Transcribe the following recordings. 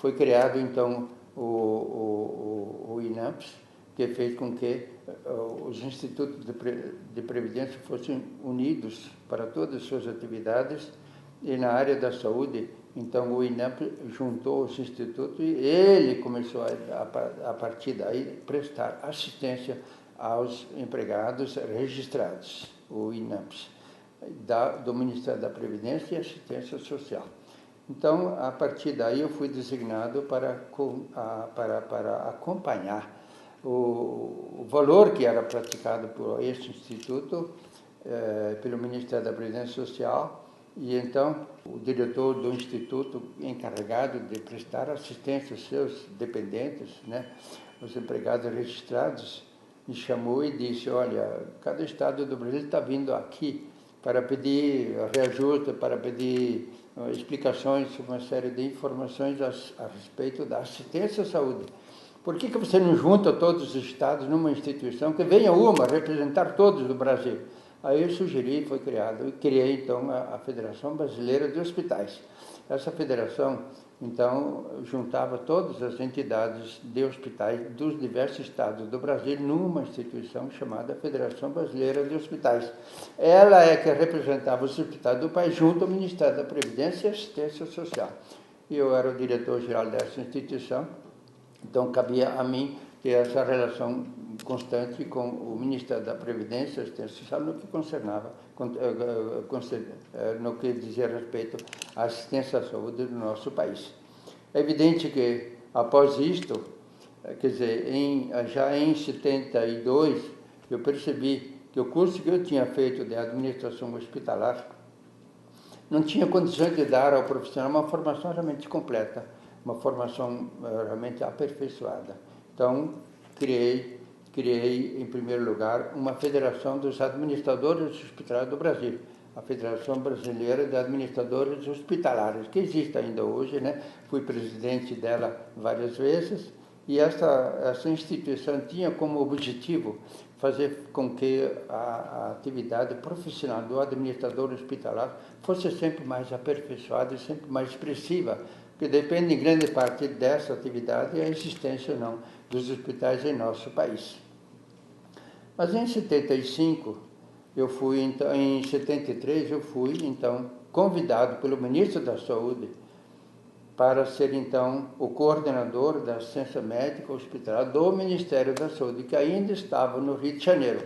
foi criado, então, o INAMPS, que fez com que os institutos de previdência fossem unidos para todas as suas atividades, e na área da saúde, então o INAMPS juntou os institutos e ele começou a partir daí prestar assistência aos empregados registrados, o INAMPS, do Ministério da Previdência e Assistência Social. Então, a partir daí eu fui designado para acompanhar o valor que era praticado por este instituto, pelo Ministério da Previdência Social, e então o diretor do instituto, encarregado de prestar assistência aos seus dependentes, né, os empregados registrados, me chamou e disse: olha, cada estado do Brasil está vindo aqui para pedir reajuste, para pedir explicações sobre uma série de informações a respeito da assistência à saúde. Por que você não junta todos os estados numa instituição, que venha uma representar todos do Brasil? Aí eu sugeri, foi criado, e criei então a Federação Brasileira de Hospitais. Essa federação, então, juntava todas as entidades de hospitais dos diversos estados do Brasil numa instituição chamada Federação Brasileira de Hospitais. Ela é que representava os hospitais do país junto ao Ministério da Previdência e Assistência Social. E eu era o diretor-geral dessa instituição, então cabia a mim ter essa relação constante com o Ministério da Previdência e Assistência Social no que concernava, no que dizia respeito à assistência à saúde do nosso país. É evidente que, após isto, quer dizer, já em 72, eu percebi que o curso que eu tinha feito de administração hospitalar não tinha condições de dar ao profissional uma formação realmente completa, uma formação realmente aperfeiçoada. Então, criei, em primeiro lugar, uma federação dos administradores hospitalares do Brasil, a Federação Brasileira de Administradores Hospitalares, que existe ainda hoje, né? Fui presidente dela várias vezes, e essa instituição tinha como objetivo fazer com que a atividade profissional do administrador hospitalar fosse sempre mais aperfeiçoada e sempre mais expressiva, que depende em grande parte dessa atividade a existência ou não dos hospitais em nosso país. Mas em 75, em 73, eu fui, então, convidado pelo ministro da Saúde para ser, então, o coordenador da assistência médica hospitalar do Ministério da Saúde, que ainda estava no Rio de Janeiro.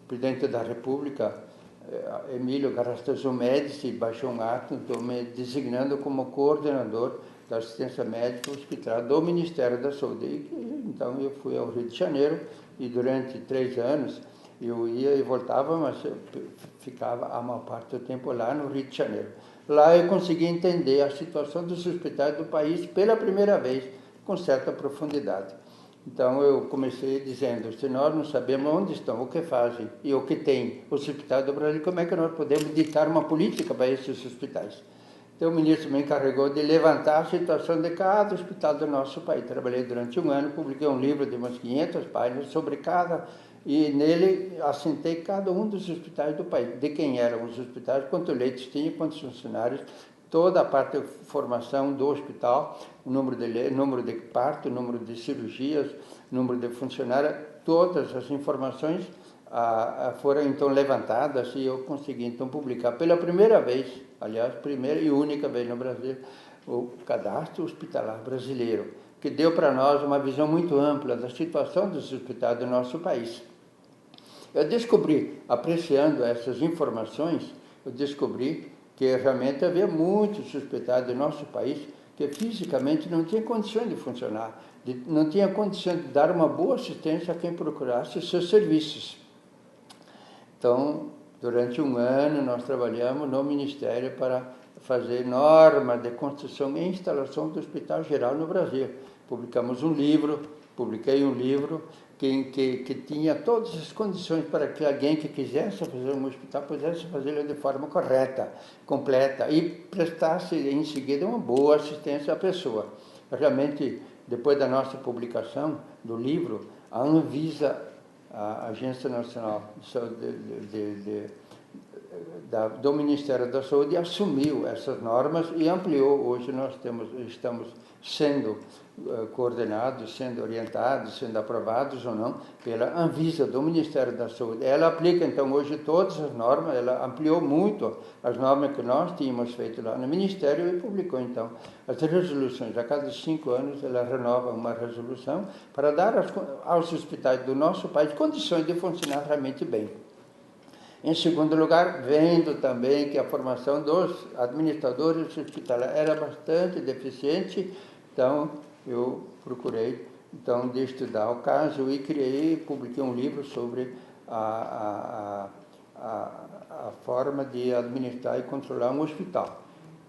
O presidente da República, Emílio Garrastazu Médici, baixou um ato, então, me designando como coordenador da assistência médica hospitalar do Ministério da Saúde. Então, eu fui ao Rio de Janeiro e durante 3 anos eu ia e voltava, mas eu ficava a maior parte do tempo lá no Rio de Janeiro. Lá eu consegui entender a situação dos hospitais do país pela primeira vez, com certa profundidade. Então, eu comecei dizendo: se nós não sabemos onde estão, o que fazem e o que tem os hospitais do Brasil, como é que nós podemos ditar uma política para esses hospitais? Então, o ministro me encarregou de levantar a situação de cada hospital do nosso país. Trabalhei durante 1 ano, publiquei um livro de umas 500 páginas sobre e nele assentei cada um dos hospitais do país, de quem eram os hospitais, quantos leitos tinha, quantos funcionários, toda a parte de formação do hospital, o número de parto, o número de cirurgias, o número de funcionários, todas as informações foram então levantadas e eu consegui então publicar pela primeira vez, aliás, primeira e única vez no Brasil, o Cadastro Hospitalar Brasileiro, que deu para nós uma visão muito ampla da situação dos hospitais do nosso país. Eu descobri, apreciando essas informações, eu descobri que realmente havia muitos hospitais do nosso país que fisicamente não tinham condições de funcionar, não tinham condições de dar uma boa assistência a quem procurasse seus serviços. Então, durante 1 ano, nós trabalhamos no Ministério para fazer normas de construção e instalação do Hospital Geral no Brasil. Publiquei um livro que tinha todas as condições para que alguém que quisesse fazer um hospital pudesse fazê-lo de forma correta, completa, e prestasse em seguida uma boa assistência à pessoa. Realmente, depois da nossa publicação do livro, a Anvisa, a Agência Nacional do Ministério da Saúde assumiu essas normas e ampliou. Hoje nós estamos sendo coordenados, sendo orientados, sendo aprovados ou não pela Anvisa do Ministério da Saúde. Ela aplica então hoje todas as normas, ela ampliou muito as normas que nós tínhamos feito lá no Ministério e publicou então as resoluções. A cada 5 anos ela renova uma resolução para dar aos hospitais do nosso país condições de funcionar realmente bem. Em segundo lugar, vendo também que a formação dos administradores hospitalares era bastante deficiente, então eu procurei de estudar o caso e publiquei um livro sobre a forma de administrar e controlar um hospital,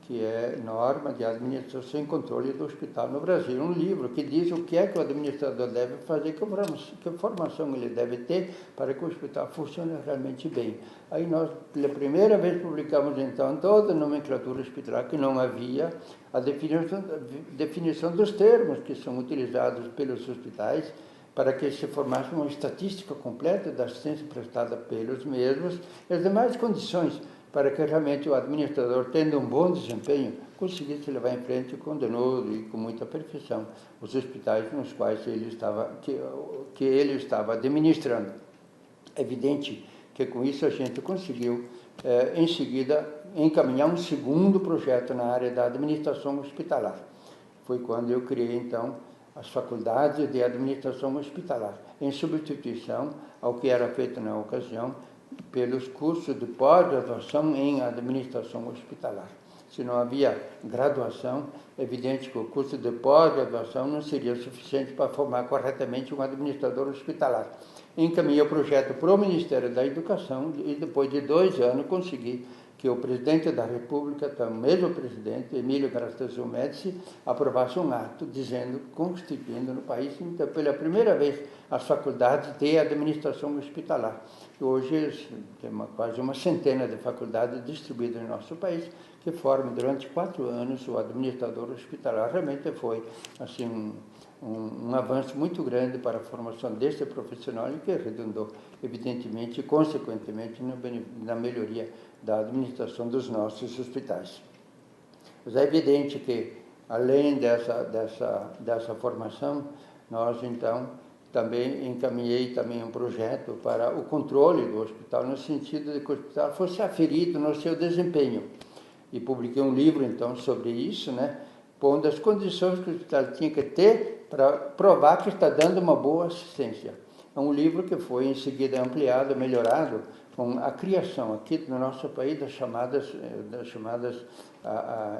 que é Norma de Administração e Controle do Hospital no Brasil. Um livro que diz o que é que o administrador deve fazer, que formação ele deve ter para que o hospital funcione realmente bem. Aí nós, pela primeira vez, publicamos então toda a nomenclatura hospitalar, que não havia a definição dos termos que são utilizados pelos hospitais, para que se formasse uma estatística completa da assistência prestada pelos mesmos e as demais condições para que realmente o administrador, tendo um bom desempenho, conseguisse levar em frente com denodo e com muita perfeição os hospitais nos quais ele estava administrando. É evidente que com isso a gente conseguiu, em seguida, encaminhar um segundo projeto na área da administração hospitalar. Foi quando eu criei, então, as faculdades de administração hospitalar, em substituição ao que era feito na ocasião pelos cursos de pós-graduação em administração hospitalar. Se não havia graduação, é evidente que o curso de pós-graduação não seria suficiente para formar corretamente um administrador hospitalar. Encaminhei o projeto para o Ministério da Educação e depois de 2 anos consegui que o presidente da República, o mesmo presidente, Emílio Grazioso Médici, aprovasse um ato constituindo no país, então, pela primeira vez, as faculdades de administração hospitalar. Hoje tem quase uma centena de faculdades distribuídas no nosso país, que formam durante 4 anos o administrador hospitalar. Realmente foi assim, um avanço muito grande para a formação deste profissional e que redundou, evidentemente e consequentemente, na melhoria da administração dos nossos hospitais. Mas é evidente que, além dessa formação, nós, então, também encaminhei um projeto para o controle do hospital, no sentido de que o hospital fosse aferido no seu desempenho. E publiquei um livro, então, sobre isso, pondo as condições que o hospital tinha que ter para provar que está dando uma boa assistência. É um livro que foi, em seguida, ampliado, melhorado, com a criação aqui no nosso país das chamadas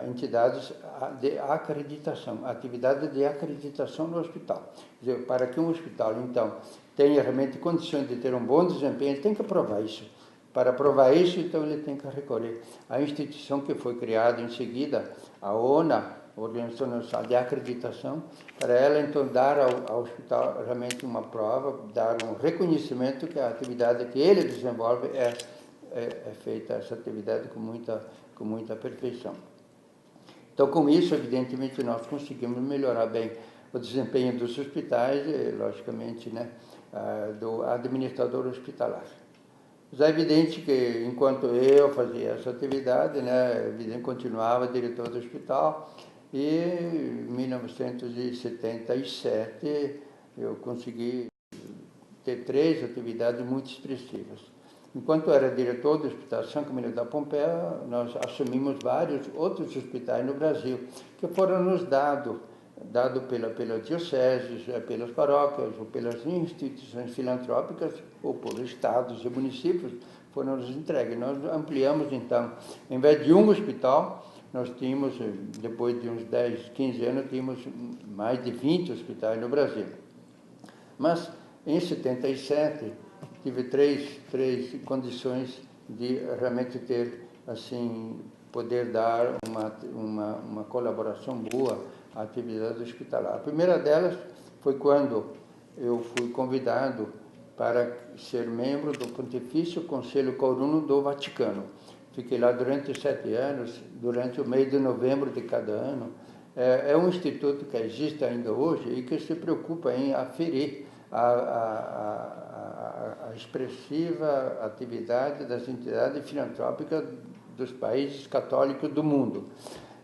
entidades de acreditação, atividade de acreditação no hospital. Quer dizer, para que um hospital, então, tenha realmente condições de ter um bom desempenho, ele tem que provar isso. Para provar isso, então, ele tem que recorrer à instituição que foi criada em seguida, a ONA, Organização Nacional de Acreditação, para ela, então, dar ao hospital realmente uma prova, dar um reconhecimento que a atividade que ele desenvolve é feita, essa atividade com muita perfeição. Então, com isso, evidentemente, nós conseguimos melhorar bem o desempenho dos hospitais e, logicamente, do administrador hospitalar. Mas é evidente que, enquanto eu fazia essa atividade, continuava diretor do hospital, e em 1977 eu consegui ter 3 atividades muito expressivas. Enquanto eu era diretor do Hospital São Camilo da Pompeia, nós assumimos vários outros hospitais no Brasil, que foram nos dados pelas dioceses, pelas paróquias, ou pelas instituições filantrópicas, ou por estados e municípios, foram nos entregues. Nós ampliamos, então, em vez de um hospital, nós tínhamos, depois de uns 10, 15 anos, tínhamos mais de 20 hospitais no Brasil. Mas, em 77, tive três condições de realmente ter, assim, poder dar uma colaboração boa à atividade hospitalar. A primeira delas foi quando eu fui convidado para ser membro do Pontifício Conselho Quorum do Vaticano. Fiquei lá durante 7 anos, durante o mês de novembro de cada ano. É um instituto que existe ainda hoje e que se preocupa em aferir a a expressiva atividade das entidades filantrópicas dos países católicos do mundo.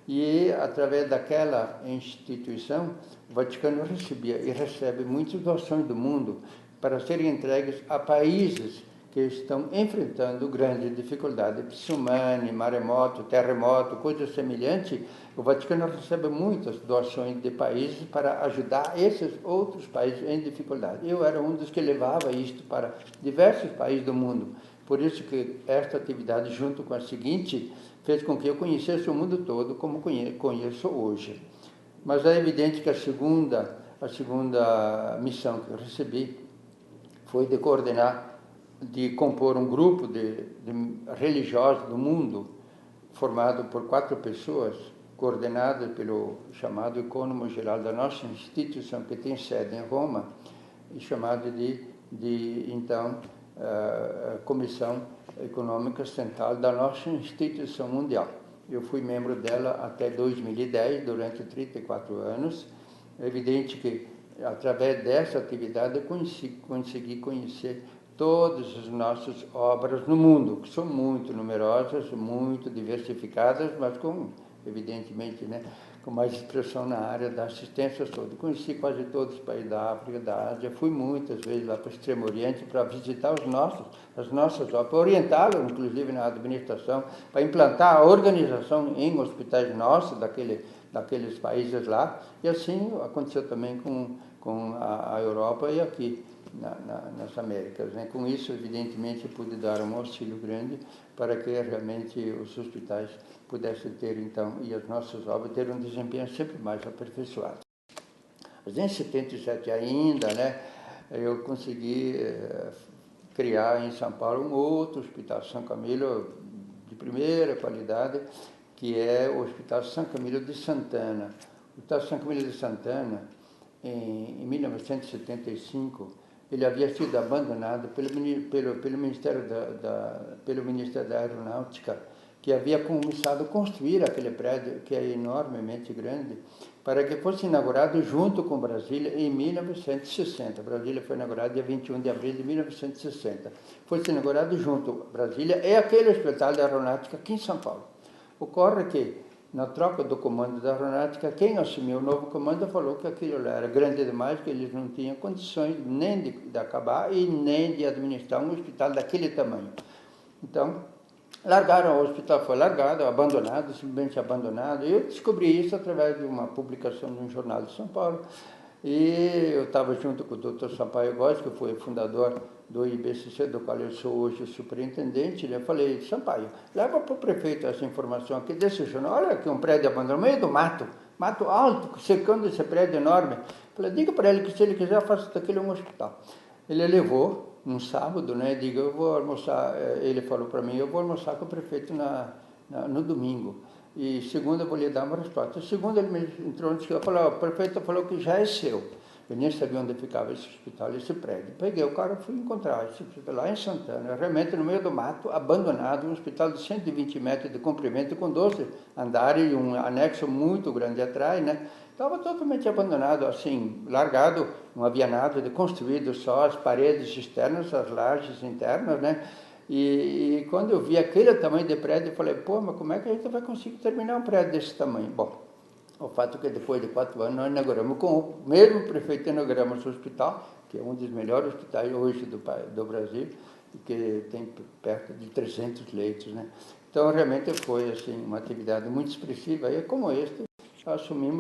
E, através daquela instituição, o Vaticano recebia e recebe muitas doações do mundo para serem entregues a países que estão enfrentando grandes dificuldades, tsunami, maremoto, terremoto, coisas semelhantes. O Vaticano recebe muitas doações de países para ajudar esses outros países em dificuldade. Eu era um dos que levava isto para diversos países do mundo. Por isso que esta atividade, junto com a seguinte, fez com que eu conhecesse o mundo todo como conheço hoje. Mas é evidente que a segunda missão que eu recebi foi de coordenar, de compor um grupo de religiosos do mundo, formado por 4 pessoas, coordenado pelo chamado econômico-geral da nossa instituição, que tem sede em Roma, e chamado então, Comissão Econômica Central da nossa instituição mundial. Eu fui membro dela até 2010, durante 34 anos. É evidente que, através dessa atividade, eu consegui conhecer todas as nossas obras no mundo, que são muito numerosas, muito diversificadas, mas evidentemente, né, com mais expressão na área da assistência toda. Conheci quase todos os países da África, da Ásia, fui muitas vezes lá para o Extremo Oriente para visitar as nossas obras, para orientá-los, inclusive, na administração, para implantar a organização em hospitais nossos, daqueles países lá, e assim aconteceu também com a Europa e aqui nas Américas, né? Com isso, evidentemente, pude dar um auxílio grande para que realmente os hospitais pudessem ter, então, e as nossas obras terem um desempenho sempre mais aperfeiçoado. Mas em 77 ainda, né, eu consegui criar em São Paulo um outro Hospital São Camilo de primeira qualidade, que é o Hospital São Camilo de Santana. O Hospital São Camilo de Santana, em 1975, ele havia sido abandonado pelo Ministério da Aeronáutica, que havia começado a construir aquele prédio, que é enormemente grande, para que fosse inaugurado junto com Brasília em 1960. Brasília foi inaugurado dia 21 de abril de 1960. Foi inaugurado junto Brasília e aquele hospital da aeronáutica aqui em São Paulo. Ocorre que, na troca do comando da aeronáutica, quem assumiu o novo comando falou que aquilo era grande demais, que eles não tinham condições nem de acabar e nem de administrar um hospital daquele tamanho. Então, largaram, o hospital foi largado, abandonado, simplesmente abandonado. Eu descobri isso através de uma publicação de um jornal de São Paulo. E eu estava junto com o Dr. Sampaio Góes, que foi fundador do IBCC, do qual eu sou hoje o superintendente. Eu falei: Sampaio, leva para o prefeito essa informação aqui desse jornal. Olha aqui um prédio abandonado, no meio do mato alto, secando esse prédio enorme. Eu falei: diga para ele que, se ele quiser, faça daquele um hospital. Ele levou um sábado, né? Diga: eu vou almoçar. Ele falou para mim: eu vou almoçar com o prefeito no domingo. E segunda eu vou lhe dar uma resposta. Segunda ele me entrou no escritório e falou: o prefeito falou que já é seu. Eu nem sabia onde ficava esse hospital, esse prédio. Peguei o cara e fui encontrar esse hospital lá em Santana, realmente no meio do mato, abandonado, um hospital de 120 metros de comprimento, com 12 andares e um anexo muito grande atrás, né? Estava totalmente abandonado, assim, largado, não havia nada de construído, só as paredes externas, as lajes internas, né? E quando eu vi aquele tamanho de prédio, eu falei: pô, mas como é que a gente vai conseguir terminar um prédio desse tamanho? Bom, o fato é que depois de 4 anos nós inauguramos, com o mesmo prefeito, inauguramos o hospital, que é um dos melhores hospitais hoje do Brasil, que tem perto de 300 leitos, né? Então, realmente foi, assim, uma atividade muito expressiva, e como este, assumimos